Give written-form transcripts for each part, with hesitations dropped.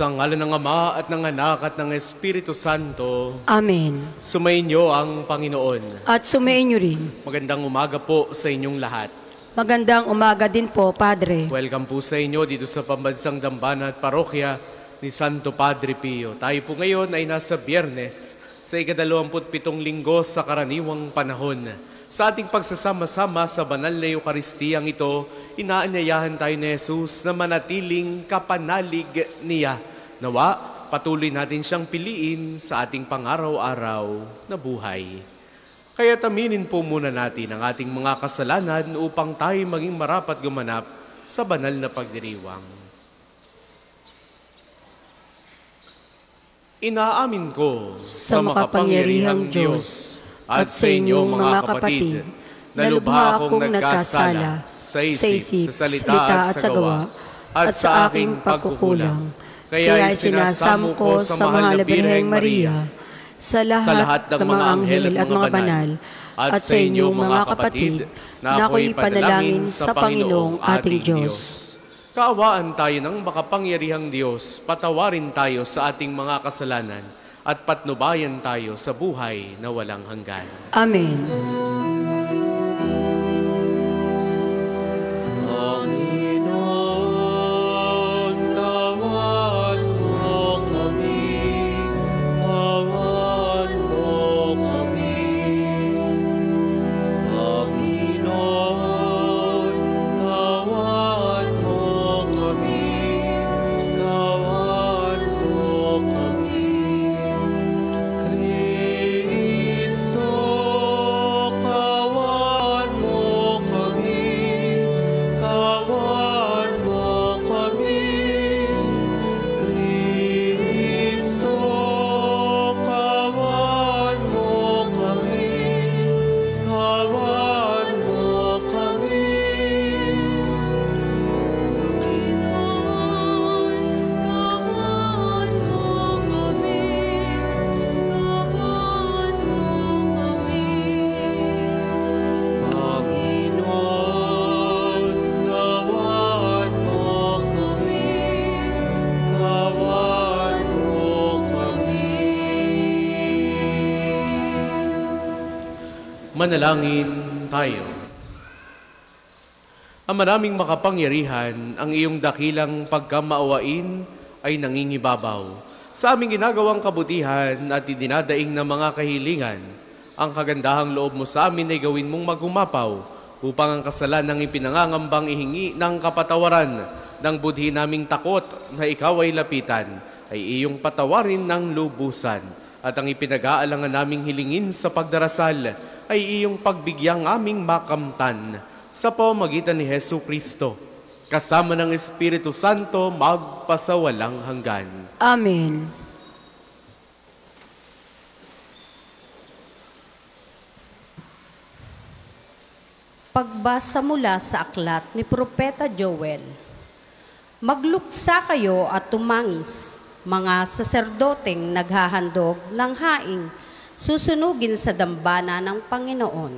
Sa ngalan ng Ama at ng Anak at ng Espiritu Santo. Amen. Sumainyo ang Panginoon. At sumainyo rin. Magandang umaga po sa inyong lahat. Magandang umaga din po, Padre. Welcome po sa inyo dito sa Pambansang Dambana at Parokya ni Santo Padre Pio. Tayo po ngayon ay nasa Biyernes sa ika-27 linggo sa karaniwang panahon. Sa ating pagsasama-sama sa banal na Eukaristiyang ito, inaanyayahan tayo ni Jesus na manatiling kapanalig niya. Nawa, patuloy natin siyang piliin sa ating pang-araw-araw na buhay. Kaya taminin po muna natin ang ating mga kasalanan upang tayo maging marapat gumanap sa banal na pagdiriwang. Inaamin ko sa makapangyarihang Diyos at sa inyong mga kapatid, na lubha akong nagkasala sa isip, sa salita at sa gawa, at sa aking pagkukulang. Kaya sinasamo ko sa mahal na Birheng Maria, sa lahat ng mga anghel at mga banal, at sa inyong mga kapatid, na ako'y panalangin sa Panginoong ating Diyos. Kaawaan tayo ng makapangyarihang Diyos, patawarin tayo sa ating mga kasalanan, at patnubayan tayo sa buhay na walang hanggan. Amen. Manalangin tayo. Ang maraming makapangyarihan, ang iyong dakilang pagkamaawain ay nangingibabaw. Sa aming ginagawang kabutihan at idinadaing na mga kahilingan, ang kagandahang loob mo sa amin ay gawin mong magumapaw upang ang kasalanang ipinangangambang ihingi ng kapatawaran ng budhi naming takot na ikaw ay lapitan, ay iyong patawarin ng lubusan. At ang ipinag-aalangan naming hilingin sa pagdarasal ay iyong pagbigyang aming makamtan sa pamamagitan ni Hesu Kristo, kasama ng Espiritu Santo, magpasawalang hanggan. Amen. Pagbasa mula sa aklat ni Propeta Joel. Magluksa kayo at tumangis, mga saserdoteng naghahandog ng haing, susunugin sa dambana ng Panginoon.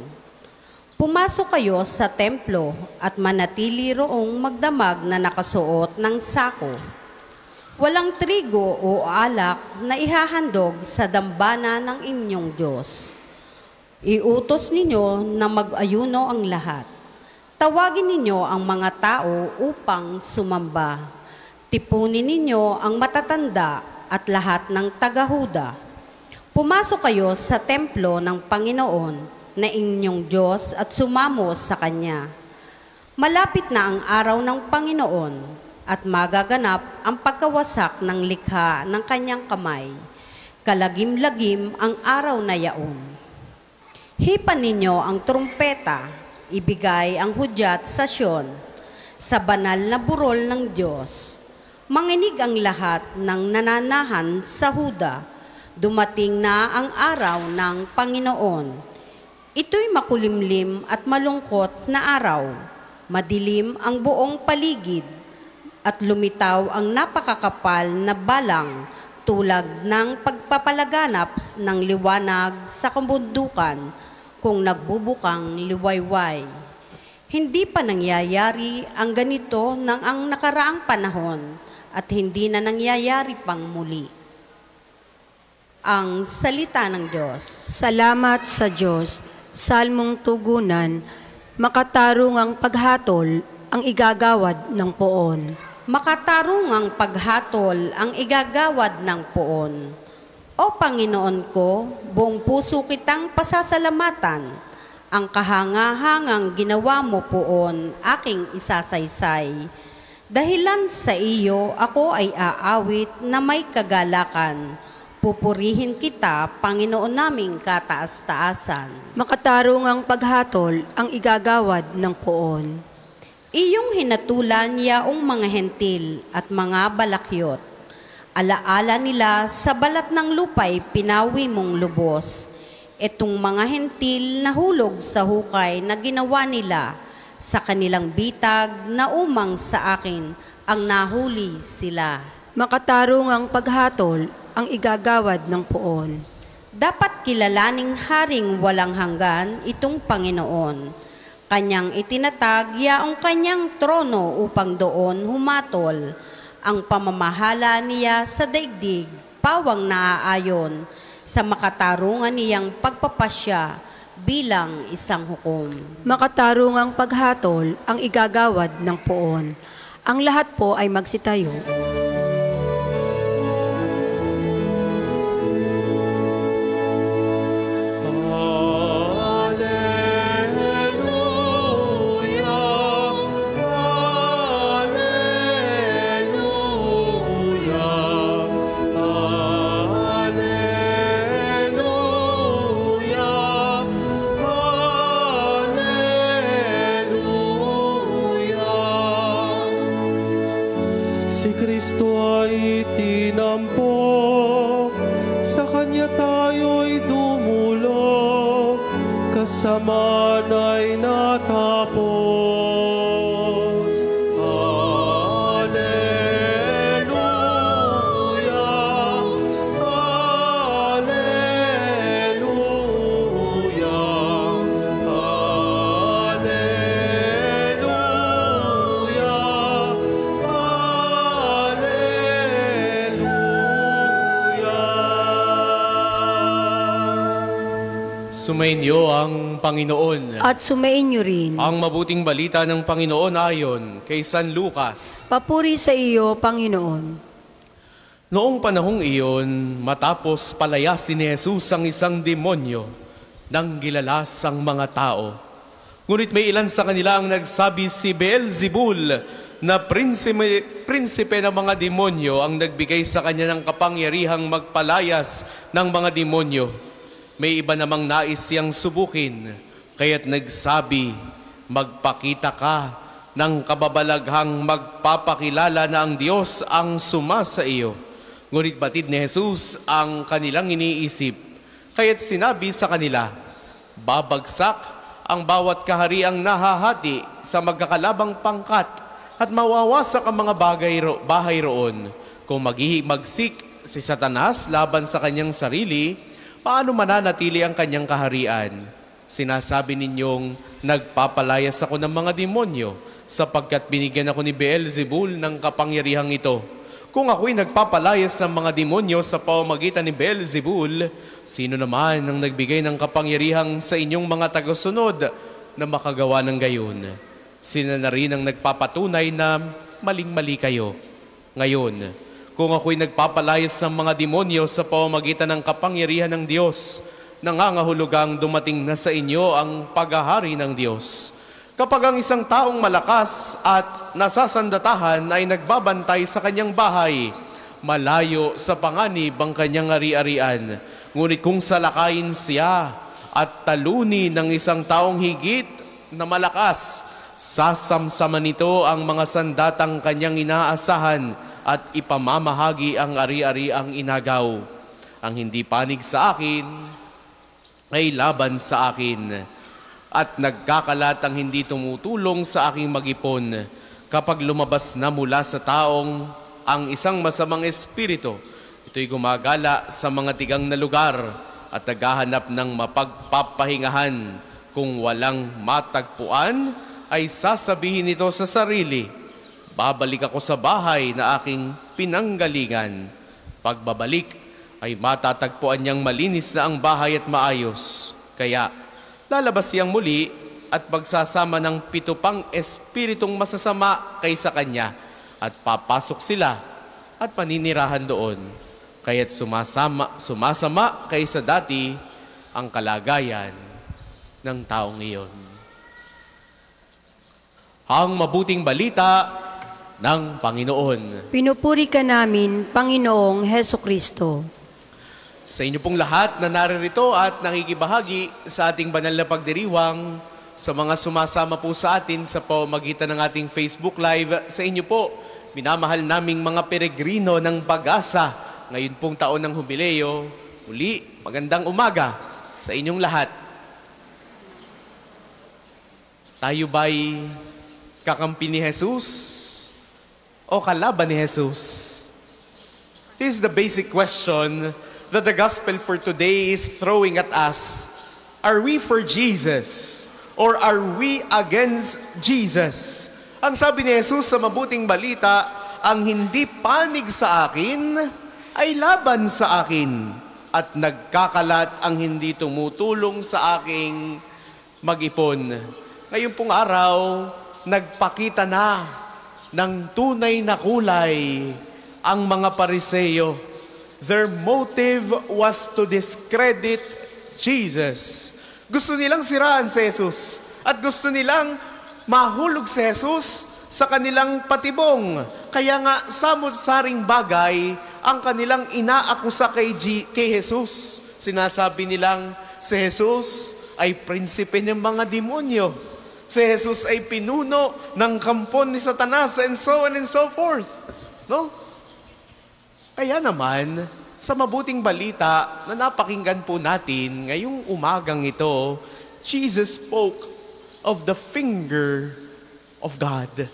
Pumasok kayo sa templo at manatili roong magdamag na nakasuot ng sako. Walang trigo o alak na ihahandog sa dambana ng inyong Diyos. Iutos ninyo na mag-ayuno ang lahat. Tawagin ninyo ang mga tao upang sumamba. Tipunin ninyo ang matatanda at lahat ng taga-Huda. Pumasok kayo sa templo ng Panginoon na inyong Diyos at sumamo sa Kanya. Malapit na ang araw ng Panginoon at magaganap ang pagkawasak ng likha ng Kanyang kamay. Kalagim-lagim ang araw na yaon. Hipan ninyo ang trumpeta, ibigay ang hudyat sa Sion, sa banal na burol ng Diyos. Manginig ang lahat ng nananahan sa Huda. Dumating na ang araw ng Panginoon. Ito'y makulimlim at malungkot na araw. Madilim ang buong paligid at lumitaw ang napakakapal na balang tulad ng pagpapalaganap ng liwanag sa kabundukan kung nagbubukang liwayway. Hindi pa nangyayari ang ganito ng ang nakaraang panahon at hindi na nangyayari pang muli. Ang salita ng Diyos. Salamat sa Diyos. Salmong tugunan, makatarong ang paghatol, ang igagawad ng poon. Makatarong ang paghatol, ang igagawad ng poon. O Panginoon ko, buong puso kitang pasasalamatan. Ang kahangahangang ginawa mo poon, aking isasaysay. Dahilan sa iyo, ako ay aawit na may kagalakan. Pupurihin kita, Panginoon naming kataas-taasan. Makatarong ang paghatol, ang igagawad ng poon. Iyong hinatulan yaong mga hentil at mga balakyot. Alaala nila sa balat ng lupay pinawi mong lubos. Etong mga hentil nahulog sa hukay na ginawa nila. Sa kanilang bitag na umang sa akin ang nahuli sila. Makatarong ang paghatol, ang igagawad ng poon. Dapat kilalaning haring walang hanggan itong Panginoon. Kanyang itinatag yaong kanyang trono upang doon humatol. Ang pamamahala niya sa daigdig, pawang naaayon, sa makatarungan niyang pagpapasya bilang isang hukom. Makatarong ang paghatol, ang igagawad ng poon. Ang lahat po ay magsitayo. Si Kristo ay tinampok, sa Kanya tayo'y dumulog, kasamaan ay natapos. Alleluia, Alleluia, Sumainyo ang Panginoon. At sumainyo rin. Ang mabuting balita ng Panginoon ayon kay San Lucas. Papuri sa iyo, Panginoon. Noong panahong iyon, matapos palayasin ni Jesus ang isang demonyo, nang gilalas ang mga tao. Ngunit may ilan sa kanila ang nagsabi si Beelzebul, na prinsipe ng mga demonyo ang nagbigay sa kanya ng kapangyarihang magpalayas ng mga demonyo. May iba namang nais siyang subukin, kaya't nagsabi, magpakita ka ng kababalaghang magpapakilala na ang Diyos ang sumasa iyo. Ngunit batid ni Jesus ang kanilang iniisip, kaya't sinabi sa kanila, babagsak ang bawat kahariang nahahati sa magkakalabang pangkat at mawawasak ang mga bahay roon. Kung maghihimagsik si Satanas laban sa kanyang sarili, paano mananatili ang kanyang kaharian? Sinasabi ninyong nagpapalayas ako ng mga demonyo sapagkat binigyan ako ni Beelzebul ng kapangyarihang ito. Kung ako'y nagpapalayas ng mga demonyo sa pamamagitan ni Beelzebul, sino naman ang nagbigay ng kapangyarihang sa inyong mga tagasunod na makagawa ng gayon? Sila na rin ang nagpapatunay na maling-mali kayo. Ngayon, kung ako'y nagpapalayas ng mga demonyo sa pamamagitan ng kapangyarihan ng Diyos, nangangahulugang dumating na sa inyo ang paghahari ng Diyos. Kapag ang isang taong malakas at nasasandatahan ay nagbabantay sa kanyang bahay, malayo sa panganib ang kanyang ari-arian. Ngunit kung salakayin siya at taluni ng isang taong higit na malakas, sasamsaman nito ang mga sandatang kanyang inaasahan at ipamamahagi ang ari-ari ang inagaw. Ang hindi panig sa akin ay laban sa akin, at nagkakalat ang hindi tumutulong sa aking mag-ipon. Kapag lumabas na mula sa taong ang isang masamang espiritu, ito'y gumagala sa mga tigang na lugar at naghahanap ng mapagpapahingahan. Kung walang matagpuan, ay sasabihin nito sa sarili, babalik ako sa bahay na aking pinanggalingan. Pagbabalik ay matatagpuan niyang malinis na ang bahay at maayos. Kaya lalabas siyang muli at magsasama ng 7 pang espiritong masasama kaysa kanya at papasok sila at paninirahan doon. Kaya't sumasama kaysa dati ang kalagayan ng taong iyon. Ang mabuting balita ng Panginoon. Pinupuri ka namin, Panginoong Heso Kristo. Sa inyo pong lahat na naririto at nakikibahagi sa ating banal na pagdiriwang, sa mga sumasama po sa atin sa pamamagitan ng ating Facebook Live, sa inyo po, minamahal naming mga peregrino ng pag-asa, ngayon pong taon ng Hubileo, muli, magandang umaga sa inyong lahat. Tayo ba'y kakampi ni Jesus o kalaban ni Jesus? This is the basic question that the gospel for today is throwing at us. Are we for Jesus or are we against Jesus? Ang sabi ni Jesus sa mabuting balita, ang hindi panig sa akin ay laban sa akin at nagkakalat ang hindi tumutulong sa aking mag-ipon. Ngayon pong araw, nagpakita na ng tunay na kulay ang mga Pariseo. Their motive was to discredit Jesus. Gusto nilang siraan si Jesus at gusto nilang mahulog si Jesus sa kanilang patibong. Kaya nga, samot-saring bagay ang kanilang inaakusa kay Jesus. Sinasabi nilang si Jesus ay prinsipe ng mga demonyo. Si Jesus ay pinuno ng kampon ni Satanas and so on and so forth. No? Kaya naman, sa mabuting balita na napakinggan po natin ngayong umagang ito, Jesus spoke of the finger of God,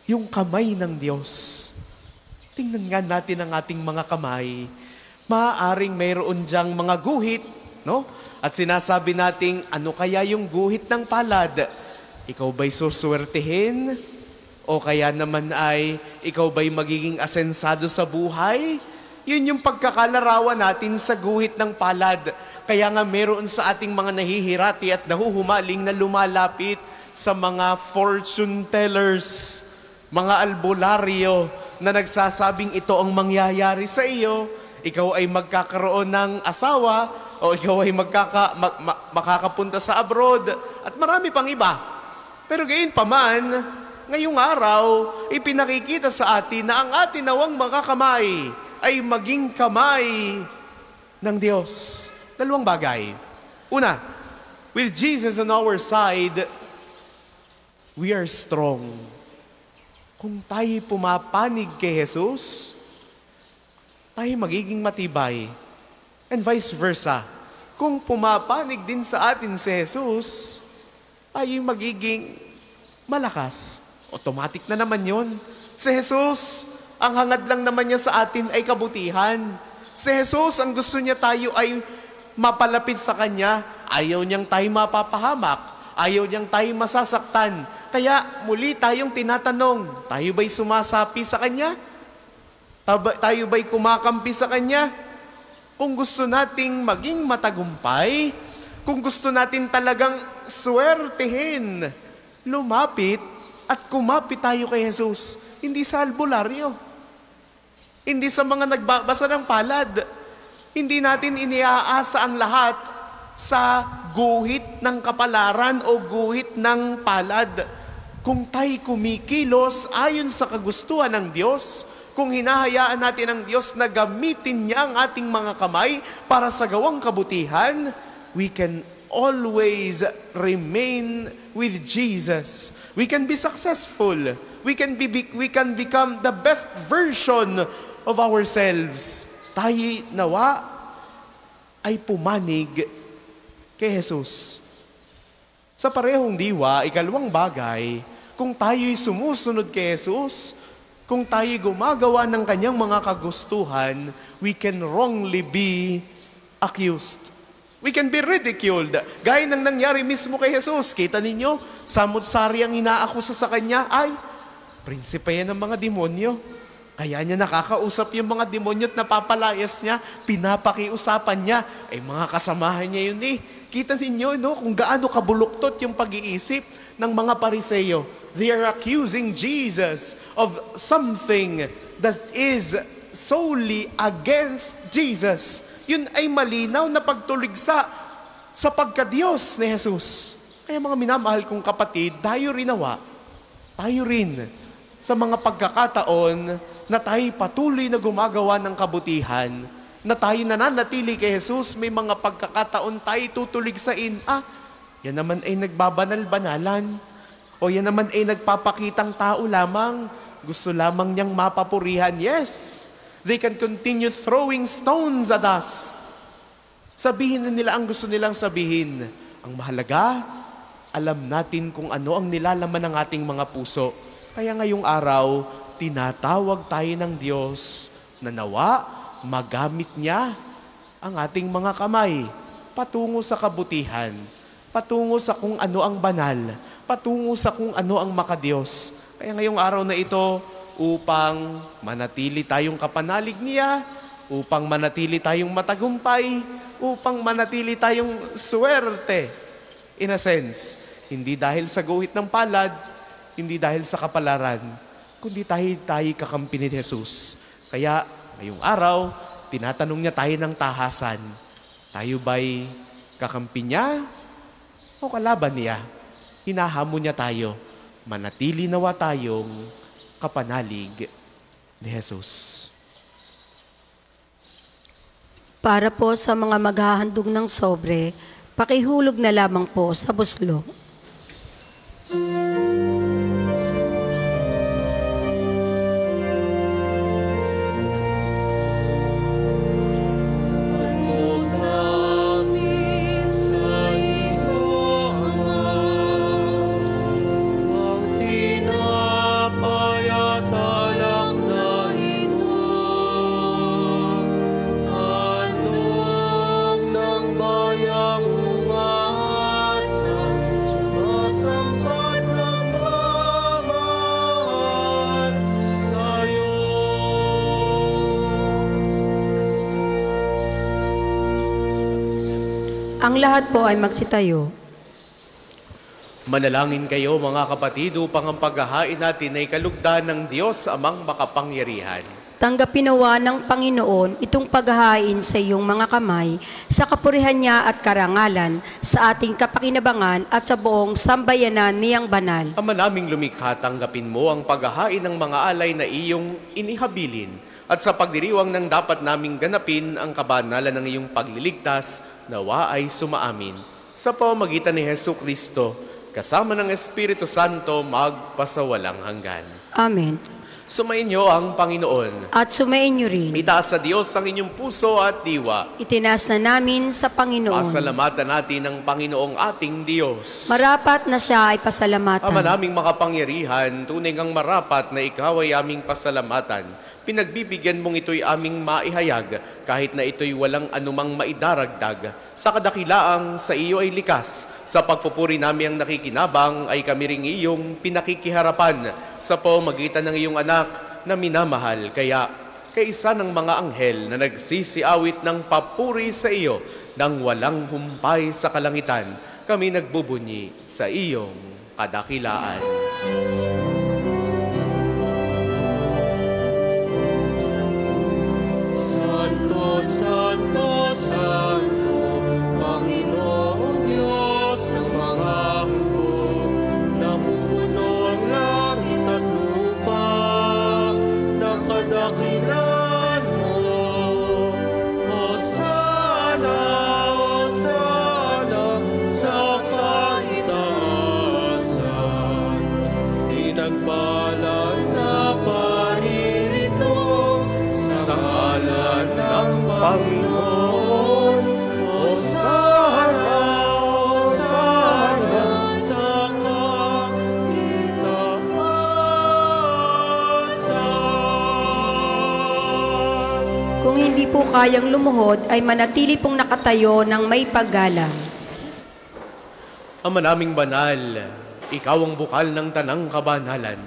yung kamay ng Diyos. Tingnan nga natin ang ating mga kamay. Maaaring mayroon diyang mga guhit, no? At sinasabi nating, ano kaya yung guhit ng palad? Ikaw ba'y suswertehin? O kaya naman ay, ikaw ba'y magiging asensado sa buhay? Yun yung pagkakalarawan natin sa guhit ng palad. Kaya nga meron sa ating mga nahihirati at nahuhumaling na lumalapit sa mga fortune tellers, mga albularyo na nagsasabing ito ang mangyayari sa iyo. Ikaw ay magkakaroon ng asawa o ikaw ay makakapunta sa abroad at marami pang iba. Pero gayon pa man, ngayong araw, ipinakikita sa atin na ang atin nawang mga kamay ay maging kamay ng Diyos. Dalawang bagay. Una, with Jesus on our side, we are strong. Kung tayo pumapanig kay Jesus, tayo magiging matibay. And vice versa. Kung pumapanig din sa atin si Jesus, tayo magiging malakas. Automatic na naman yon. Si Jesus, ang hangad lang naman niya sa atin ay kabutihan. Si Jesus, ang gusto niya tayo ay mapalapit sa Kanya. Ayaw niyang tayo mapapahamak. Ayaw niyang tayo masasaktan. Kaya muli tayong tinatanong, tayo ba'y sumasapi sa Kanya? Tayo ba'y kumakampi sa Kanya? Kung gusto nating maging matagumpay, kung gusto natin talagang swertihin, lumapit at kumapit tayo kay Jesus. Hindi sa albularyo. Hindi sa mga nagbabasa ng palad. Hindi natin iniaasa ang lahat sa guhit ng kapalaran o guhit ng palad. Kung tayo kumikilos ayon sa kagustuhan ng Diyos, kung hinahayaan natin ang Diyos na gamitin niya ang ating mga kamay para sa gawang kabutihan, we can always remain with Jesus. We can be successful. We can become the best version of ourselves. Tayo nawa ay pumanig kay Jesus. Sa parehong diwa, ikalawang bagay, kung tayo'y sumusunod kay Jesus, kung tayo'y gumagawa ng kanyang mga kagustuhan, we can wrongly be accused. We can be ridiculed. Gaya ng nangyari mismo kay Jesus. Kita ninyo, samot-sari ang inaakusa sa kanya ay Prinsipe yan ng mga demonyo. Kaya niya nakakausap yung mga demonyo at napapalayas niya, pinapakiusapan niya. Ay mga kasamahan niya yun eh. Kita ninyo no, kung gaano kabuluktot yung pag-iisip ng mga Pariseyo. They are accusing Jesus of something that is solely against Jesus. Yun ay malinaw na pagtuligsa sa pagka-Diyos ni Jesus. Kaya mga minamahal kong kapatid, tayo rin sa mga pagkakataon na tayo patuloy na gumagawa ng kabutihan, na tayo nananatili kay Jesus, may mga pagkakataon tayo tutuligsain, yan naman ay nagbabanal-banalan, o yan naman ay nagpapakitang tao lamang, gusto lamang niyang mapapurihan. Yes, they can continue throwing stones at us. Sabihin na nila ang gusto nilang sabihin. Ang mahalaga, alam natin kung ano ang nilalaman ng ating mga puso. Kaya ngayong araw, tinatawag tayo ng Diyos na nawa magamit niya ang ating mga kamay patungo sa kabutihan, patungo sa kung ano ang banal, patungo sa kung ano ang makadiyos. Kaya ngayong araw na ito, upang manatili tayong kapanalig niya, upang manatili tayong matagumpay, upang manatili tayong swerte. In a sense, hindi dahil sa guhit ng palad, hindi dahil sa kapalaran, kundi tayo kakampi ni Jesus. Kaya, ngayong araw, tinatanong niya tayo ng tahasan. Tayo ba'y kakampi niya o kalaban niya? Hinahamon niya tayo. Manatili nawa tayong kapanalig ni Jesus. Para po sa mga maghahandog ng sobre, pakihulog na lamang po sa buslo. Ang lahat po ay magsitayo. Manalangin kayo mga kapatid upang ang paghahain natin ay kalugdan ng Diyos amang makapangyarihan. Tanggapin nawa ng Panginoon itong paghahain sa iyong mga kamay sa kapurihan niya at karangalan sa ating kapakinabangan at sa buong sambayanan niyang banal. Ama naming lumikha, tanggapin mo ang paghahain ng mga alay na iyong inihabilin at sa pagdiriwang ng dapat naming ganapin ang kabanalan ng iyong pagliligtas, nawa ay sumaamin. Sa pamamagitan ni Hesus Kristo, kasama ng Espiritu Santo, magpasawalang hanggan. Amen. Sumainyo ang Panginoon. At sumainyo rin. Itaas sa Diyos ang inyong puso at diwa. Itinaas na namin sa Panginoon. Pasalamatan natin ang Panginoong ating Diyos. Marapat na siya ay pasalamatan. Ama naming makapangyarihan, tunay kang marapat na ikaw ay aming pasalamatan. Pinagbibigyan mong ito'y aming maihayag, kahit na ito'y walang anumang maidaragdag. Sa kadakilaang sa iyo ay likas, sa pagpupuri namin ang nakikinabang ay kami ring iyong pinakikiharapan sa pamamagitan ng iyong anak na minamahal. Kaya, kaisa ng mga anghel na nagsisiawit ng papuri sa iyo nang walang humpay sa kalangitan, kami nagbubunyi sa iyong kadakilaan. Santo, Santo, Panginoong Diyos ng mga hukbo, namumuno ang langit at lupa, nakadakilan mo. Hosana, Hosana, sa kaitaasan, pinagpala na paririto sa ngalan ng Panginoon. Hosana, Hosana, sa kaitaasan. Kung hindi po kayang lumuhod, ay manatili pong nakatayo ng may paggalang. Ama naming banal, ikaw ang bukal ng tanang kabanalan.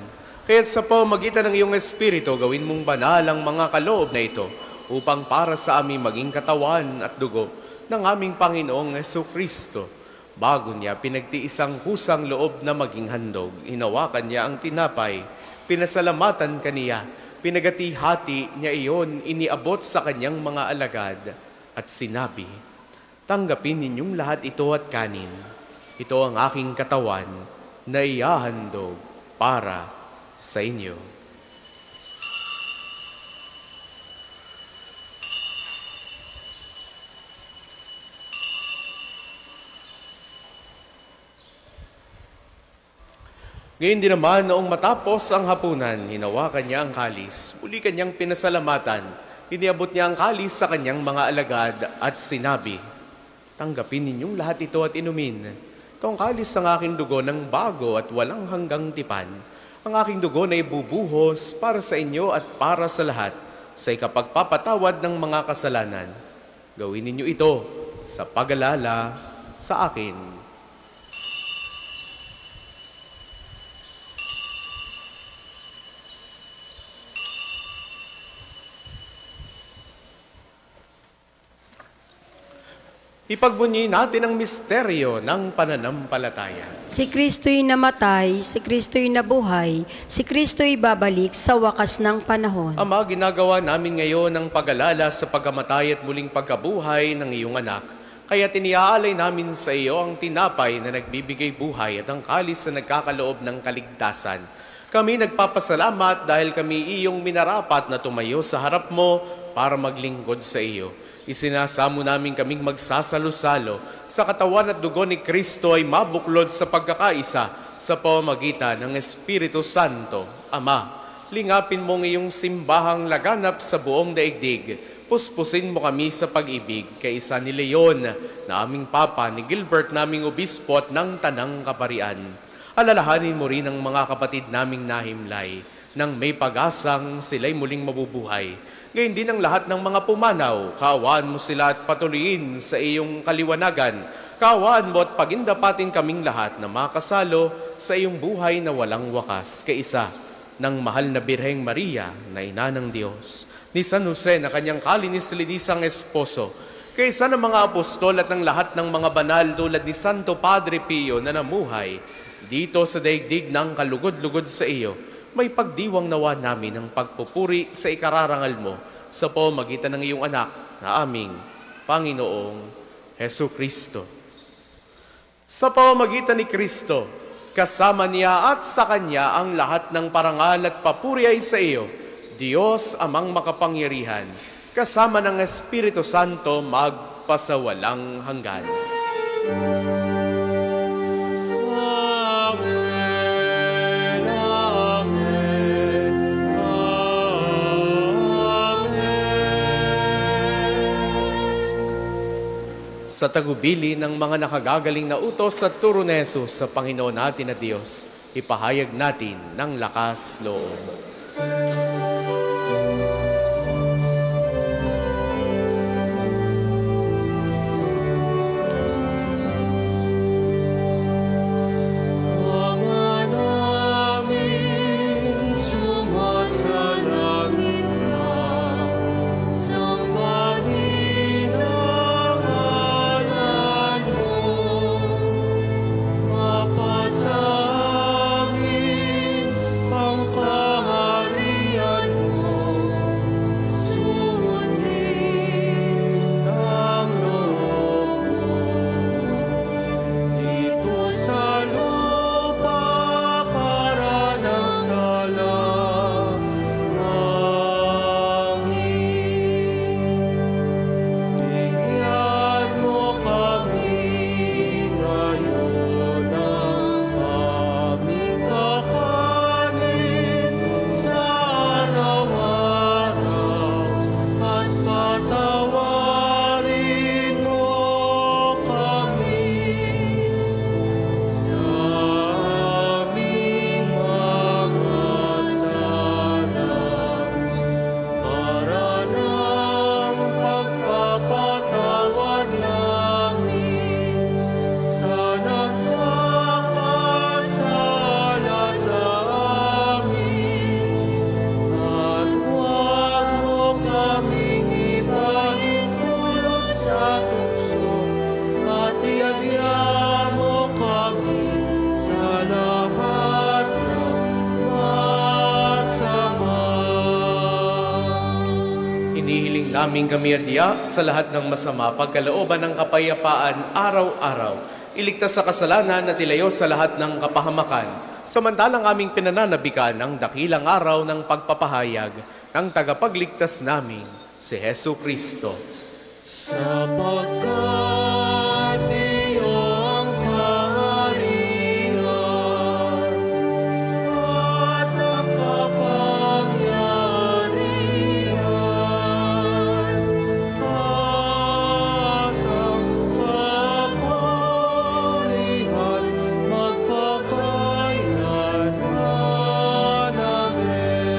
Kaya't sa pamamagitan ng iyong Espiritu, gawin mong banal ang mga kaloob na ito upang para sa aming maging katawan at dugo ng aming Panginoong Jesucristo. Bago niya pinagtiis ang kusang loob na maging handog, hinawakan niya ang tinapay, pinasalamatan kaniya, pinagati-hati niya iyon, iniabot sa kanyang mga alagad at sinabi, "Tanggapin ninyong lahat ito at kanin. Ito ang aking katawan na ihahandog para sa inyo." Ngayon din naman, noong matapos ang hapunan, hinawakan niya ang kalis, muli kanyang pinasalamatan, iniabot niya ang kalis sa kanyang mga alagad at sinabi, "Tanggapin ninyong lahat ito at inumin. Ito ang kalis ng aking dugo ng bago at walang hanggang tipan. Ang aking dugo na ibubuhos para sa inyo at para sa lahat sa ikapagpapatawad ng mga kasalanan. Gawin ninyo ito sa pag-alala sa akin." Ipagbunyi natin ang misteryo ng pananampalataya. Si Kristo'y namatay, si Kristo'y nabuhay, si Kristo'y babalik sa wakas ng panahon. Ama, ginagawa namin ngayon ang pag-alala sa pagkamatay at muling pagkabuhay ng iyong anak. Kaya tiniaalay namin sa iyo ang tinapay na nagbibigay buhay at ang kalis na nagkakaloob ng kaligtasan. Kami nagpapasalamat dahil kami iyong minarapat na tumayo sa harap mo para maglingkod sa iyo. Isinasamo namin kaming magsasalo-salo sa katawan at dugo ni Kristo ay mabuklod sa pagkakaisa sa pamamagitan ng Espiritu Santo. Ama, lingapin mo ng iyong simbahang laganap sa buong daigdig. Puspusin mo kami sa pag-ibig kaisa ni Leon na aming Papa, ni Gilbert naming Obispo at ng Tanang Kaparian. Alalahanin mo rin ang mga kapatid naming nahimlay nang may pag-asang sila'y muling mabubuhay. Ngayon din ang lahat ng mga pumanaw, kaawaan mo sila at patuloyin sa iyong kaliwanagan. Kaawaan mo at pagindapatin kaming lahat na makasalo sa iyong buhay na walang wakas. Kaisa ng mahal na Birheng Maria na ina ng Diyos, ni San Jose na kanyang kalinis-linisang esposo, kaisa ng mga apostol at ng lahat ng mga banal tulad ni Santo Padre Pio na namuhay dito sa daigdig ng kalugod-lugod sa iyo. May pagdiwang nawa namin ang pagpupuri sa ikararangal mo sa pamamagitan ng iyong anak na aming Panginoong Jesucristo. Sa pamamagitan ni Kristo, kasama niya at sa Kanya ang lahat ng parangal at papuri ay sa iyo, Diyos amang makapangyarihan, kasama ng Espiritu Santo magpasawalang hanggan. Sa tagubili ng mga nakagagaling na utos at turo ni Jesus sa Panginoon natin na Diyos, ipahayag natin ng lakas loob. Pangkaharian aming kami adya sa lahat ng masama, pagkalooban ng kapayapaan araw-araw. Iligtas sa kasalanan at ilayo sa lahat ng kapahamakan. Samantalang aming pinananabikan ang dakilang araw ng pagpapahayag ng tagapagligtas namin, si Hesu Kristo. Sapagkat iyong kaharian at ang kapangyarihan at ang kapulihan magpakailanman. Amen.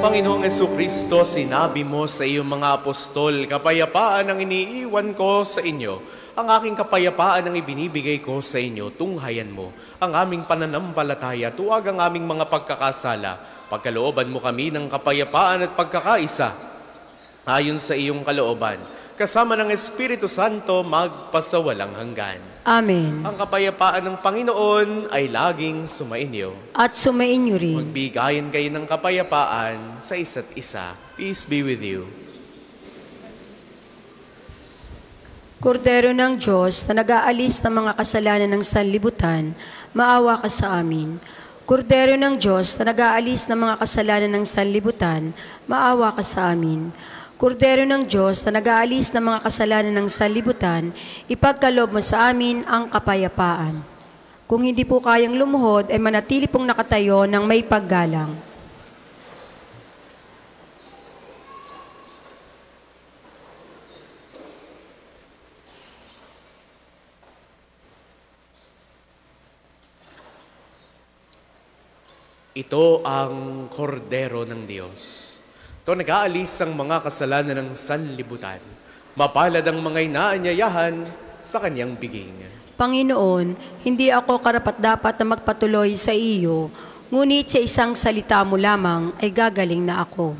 Panginoong Jesucristo, sinabi mo sa iyong mga apostol, kapayapaan ang iniiwan ko sa inyo. Ang aking kapayapaan ang ibinibigay ko sa inyo. Tunghayan mo ang aming pananampalataya, tuwag ang aming mga pagkakasala. Pagkalooban mo kami ng kapayapaan at pagkakaisa, ayon sa iyong kalooban. Kasama ng Espiritu Santo, magpasawalang hanggan. Amen. Ang kapayapaan ng Panginoon ay laging sumainyo. At sumainyo rin. Magbigayan kayo ng kapayapaan sa isa't isa. Peace be with you. Kordero ng Diyos na nag-aalis ng mga kasalanan ng sanlibutan, maawa ka sa amin. Kordero ng Diyos na nag-aalis ng mga kasalanan ng sanlibutan, maawa ka sa amin. Kordero ng Diyos na nag-aalis ng mga kasalanan ng sanlibutan, ipagkaloob mo sa amin ang kapayapaan. Kung hindi po kayang lumuhod, ay manatili pong nakatayo ng may paggalang. Ito ang kordero ng Diyos. Ito nag-aalis ang mga kasalanan ng sanlibutan. Mapalad ang mga inaanyayahan sa kanyang biging. Panginoon, hindi ako karapat-dapat na magpatuloy sa iyo, ngunit sa isang salita mo lamang ay gagaling na ako.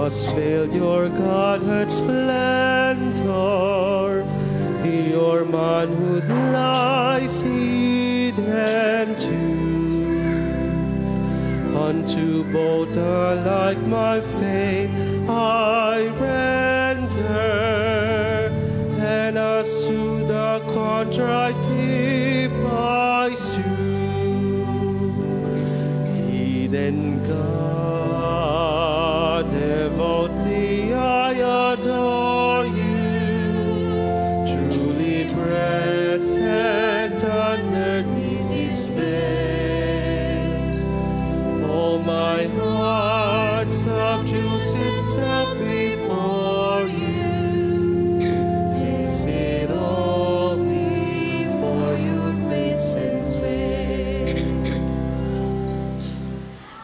Was veiled your Godhead splendor, your manhood lies hidden too. Unto both alike my faith I render, and as to the contrite I sue. Hidden God, devoutly I adore you, truly present under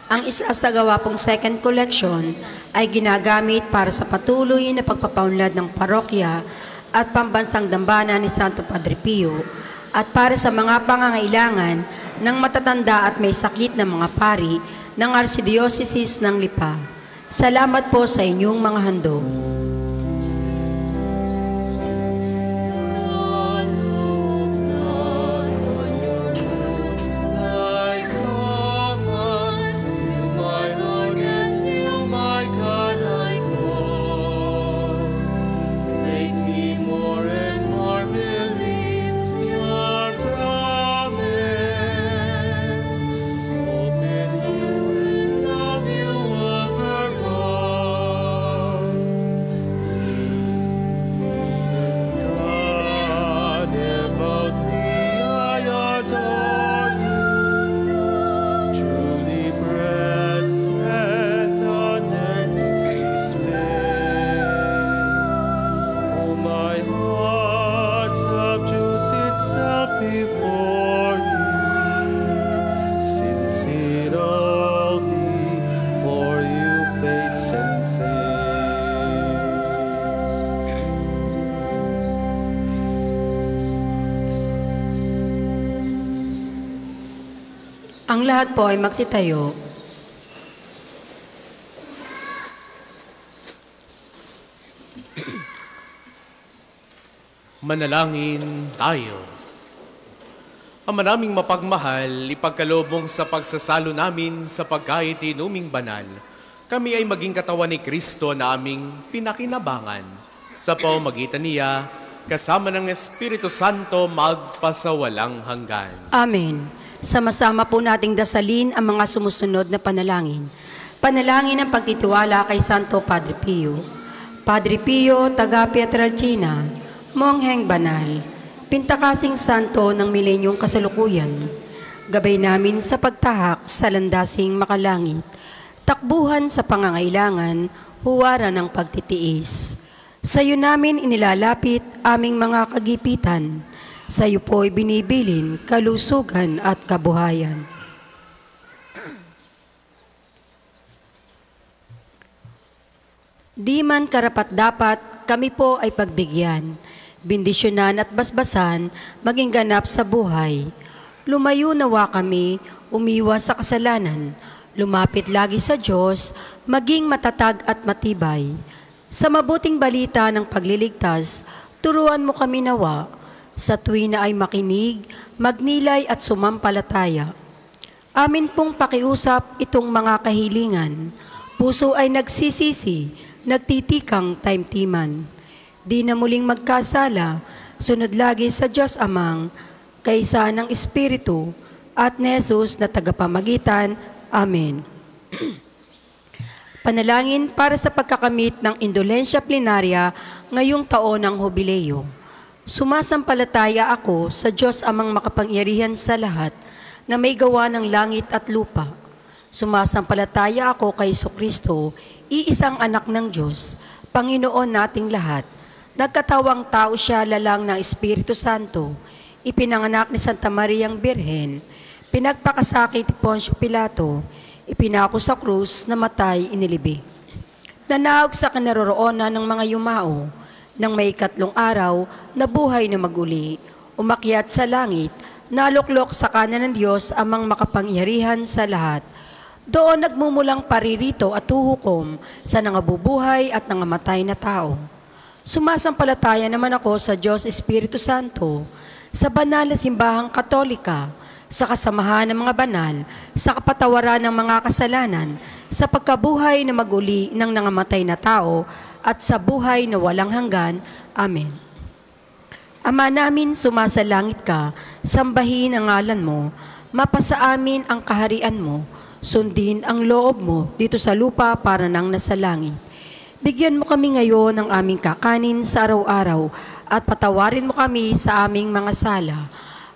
Ang isasagawa pong second collection ay ginagamit para sa patuloy na pagpapaunlad ng parokya at pambansang dambana ni Santo Padre Pio at para sa mga pangangailangan ng matatanda at may sakit na mga pari ng Archdiocese ng Lipa. Salamat po sa inyong mga handog. Before you, since it all before you fades and fades. Ang lahat po ay magsitayo. Manalangin tayo. Ama naming mapagmahal, ipagkaloob mong sa pagsasalo namin sa pagkain-inuming banal, kami ay maging katawan ni Kristo na aming pinakinabangan. Sa pamamagitan niya, kasama ng Espiritu Santo, magpasawalang hanggan. Amen. Sama-sama po nating dasalin ang mga sumusunod na panalangin. Panalangin ng pagtitiwala kay Santo Padre Pio. Padre Pio, taga Pietrelcina, Mongheng Banal, Pintakasing Santo ng milenyong kasalukuyan, gabay namin sa pagtahak sa landasing makalangit, takbuhan sa pangangailangan, huwaran ng pagtitiis. Sa iyo namin inilalapit aming mga kagipitan, sa iyo po'y binibilin kalusugan at kabuhayan. Di man karapat-dapat, kami po ay pagbigyan, bendisyonan at basbasan, maging ganap sa buhay. Lumayo nawa kami, umiwas sa kasalanan, lumapit lagi sa Diyos, maging matatag at matibay. Sa mabuting balita ng pagliligtas, turuan mo kami nawa, sa tuwi na ay makinig, magnilay at sumampalataya. Amin pong pakiusap itong mga kahilingan, puso ay nagsisisi, nagtitikang taimtiman. Di na muling magkasala, sunod lagi sa Diyos Amang, kaysa ng Espiritu, at ni Jesus na tagapamagitan. Amen. Panalangin para sa pagkakamit ng indolensya plenarya ngayong taon ng Jubileo. Sumasampalataya ako sa Diyos Amang makapangyarihan sa lahat, na may gawa ng langit at lupa. Sumasampalataya ako kay Jesucristo, iisang anak ng Diyos, Panginoon nating lahat. Nagkatawang tao siya, lalang ng Espiritu Santo, ipinanganak ni Santa Mariang Birhen, pinagpakasakit ni Poncio Pilato, ipinako sa krus, namatay, inilibing. Nanaog sa kinaroroonan ng mga yumao, nang may 3 araw, nabuhay na maguli, umakyat sa langit, naluklok sa kanan ng Diyos amang makapangyarihan sa lahat. Doon nagmumulang paririto at huhukom sa nangabubuhay at nangamatay na tao. Sumasampalataya naman ako sa Diyos Espiritu Santo, sa banal na simbahang Katolika, sa kasamahan ng mga banal, sa kapatawaran ng mga kasalanan, sa pagkabuhay na maguli ng nangamatay na tao, at sa buhay na walang hanggan. Amen. Ama namin, sumasalangit ka, sambahin ang ngalan mo, mapasa amin ang kaharian mo, sundin ang loob mo dito sa lupa para nang nasa langit. Bigyan mo kami ngayon ng aming kakanin sa araw-araw at patawarin mo kami sa aming mga sala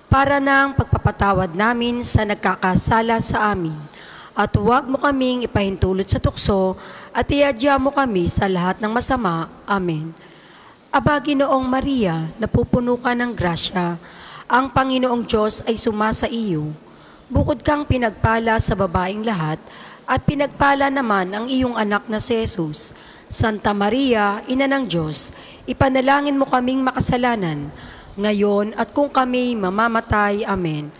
para nang pagpapatawad namin sa nagkakasala sa amin. At huwag mo kaming ipahintulot sa tukso at iadya mo kami sa lahat ng masama. Amen. Aba, Ginoong Maria, napupuno ka ng grasya, ang Panginoong Diyos ay sumasa iyo. Bukod kang pinagpala sa babaeng lahat, at pinagpala naman ang iyong anak na si Jesus. Santa Maria, Ina ng Diyos, ipanalangin mo kaming makasalanan, ngayon at kung kami mamamatay. Amen.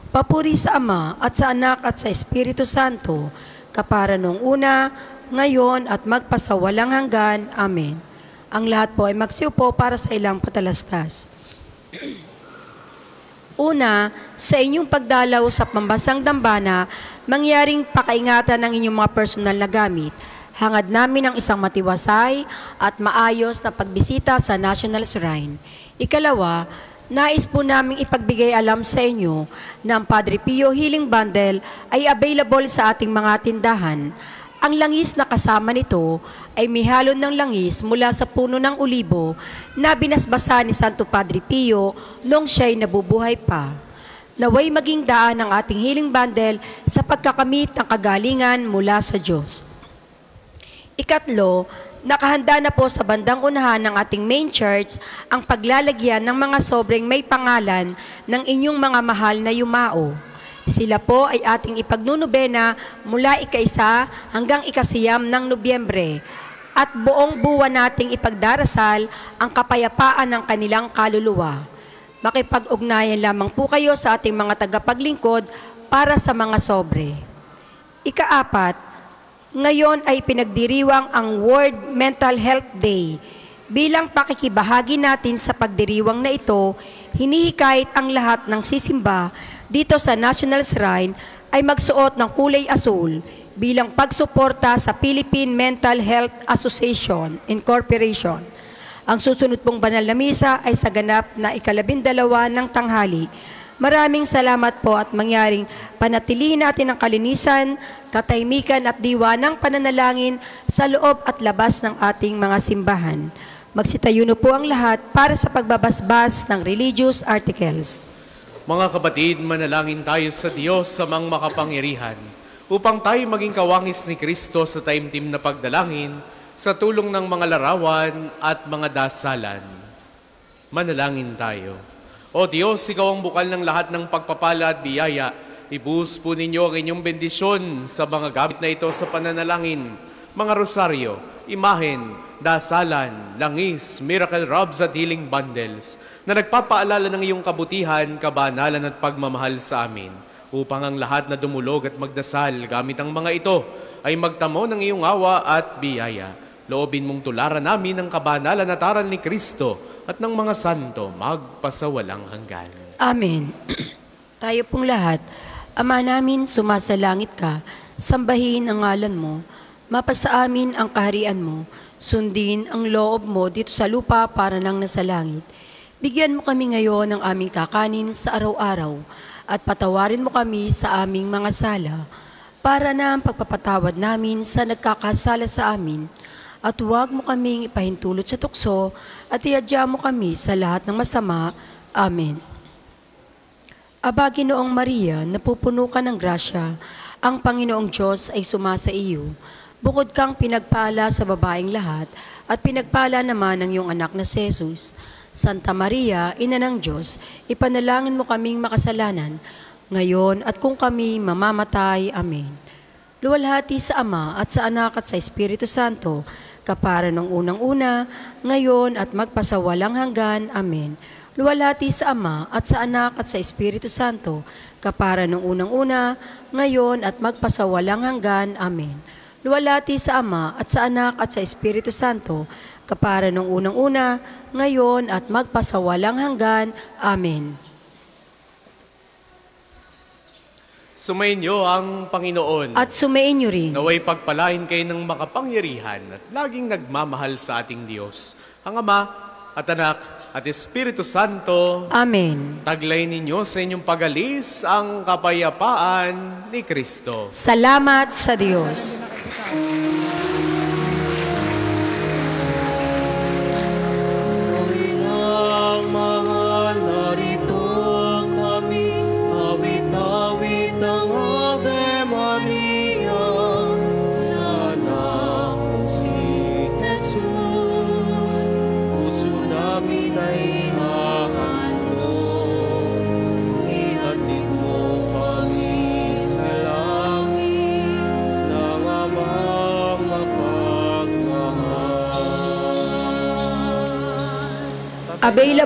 Papuri sa Ama at sa Anak at sa Espiritu Santo, kapara nung una, ngayon at magpasawalang hanggan. Amen. Ang lahat po ay magsiupo para sa ilang patalastas. Una, sa inyong pagdalaw sa pambansang dambana, mangyaring pakaingatan ng inyong mga personal na gamit. Hangad namin ang isang matiwasay at maayos na pagbisita sa National Shrine. Ikalawa, nais po naming ipagbigay alam sa inyo na ang Padre Pio Healing Bundle ay available sa ating mga tindahan. Ang langis na kasama nito ay may halon ng langis mula sa puno ng olibo na binasbasa ni Santo Padre Pio noong siya'y nabubuhay pa. Naway maging daan ang ating healing bundle sa pagkakamit ng kagalingan mula sa Diyos. Ikatlo, nakahanda na po sa bandang unahan ng ating main church ang paglalagyan ng mga sobreng may pangalan ng inyong mga mahal na yumao. Sila po ay ating ipagnunubena mula ika-1 hanggang ika-9 ng Nobyembre at buong buwan nating ipagdarasal ang kapayapaan ng kanilang kaluluwa. Makipag-ugnayan lamang po kayo sa ating mga tagapaglingkod para sa mga sobre. Ika-4, ngayon ay pinagdiriwang ang World Mental Health Day. Bilang pakikibahagi natin sa pagdiriwang na ito, hinihikayat ang lahat ng sisimba dito sa National Shrine ay magsuot ng kulay asul bilang pagsuporta sa Philippine Mental Health Association Incorporation. Ang susunod pong banal na misa ay sa ganap na ika-12 ng tanghali. Maraming salamat po at mangyaring panatilihin natin ang kalinisan, katahimikan at diwa ng pananalangin sa loob at labas ng ating mga simbahan. Magsitayo na po ang lahat para sa pagbabasbas ng religious articles. Mga kapatid, manalangin tayo sa Diyos sa mga makapangyarihan upang tayo maging kawangis ni Kristo sa taimtim na pagdalangin sa tulong ng mga larawan at mga dasalan. Manalangin tayo. O Diyos, Ikaw ang bukal ng lahat ng pagpapala at biyaya. Ibuhos po ninyo ang inyong bendisyon sa mga gamit na ito sa pananalangin, mga rosaryo, imahen, dasalan, langis, miracle robes at healing bundles na nagpapaalala ng iyong kabutihan, kabanalan at pagmamahal sa amin upang ang lahat na dumulog at magdasal gamit ang mga ito ay magtamo ng iyong awa at biyaya. Loobin mong tularan namin ang kabanalan at aral ni Kristo at ng mga santo magpasawalang hanggan. Amen. Tayo pong lahat, Ama namin, sumasalangit ka, sambahin ang ngalan mo, mapasa amin ang kaharian mo, sundin ang loob mo dito sa lupa para nang nasa langit. Bigyan mo kami ngayon ng aming kakanin sa araw-araw at patawarin mo kami sa aming mga sala para na ang pagpapatawad namin sa nagkakasala sa amin. At huwag mo kaming ipahintulot sa tukso at iadya mo kami sa lahat ng masama. Amen. Aba, Ginoong Maria, napupuno ka ng grasya, ang Panginoong Diyos ay sumasa iyo. Bukod kang pinagpala sa babaeng lahat, at pinagpala naman ang iyong anak na si Jesus. Santa Maria, Ina ng Diyos, ipanalangin mo kaming makasalanan, ngayon at kung kami mamamatay. Amen. Luwalhati sa Ama at sa Anak at sa Espiritu Santo, kapara nung unang-una, ngayon at magpasawalang hanggan. Amen. Luwalhati sa Ama at sa Anak at sa Espiritu Santo, kapara nung unang-una, ngayon at magpasawalang hanggan. Amen. Luwalhati sa Ama at sa Anak at sa Espiritu Santo, kapara nung unang-una, ngayon at magpasawalang hanggan. Amen. Sumayin niyo ang Panginoon. At sumayin niyo rin. Naway pagpalain kayo ng makapangyarihan at laging nagmamahal sa ating Diyos, ang Ama at Anak at Espiritu Santo. Amen. Taglay ninyo sa inyong pag-alis ang kapayapaan ni Kristo. Salamat sa Diyos. Ihatid mo kami sa langit na Available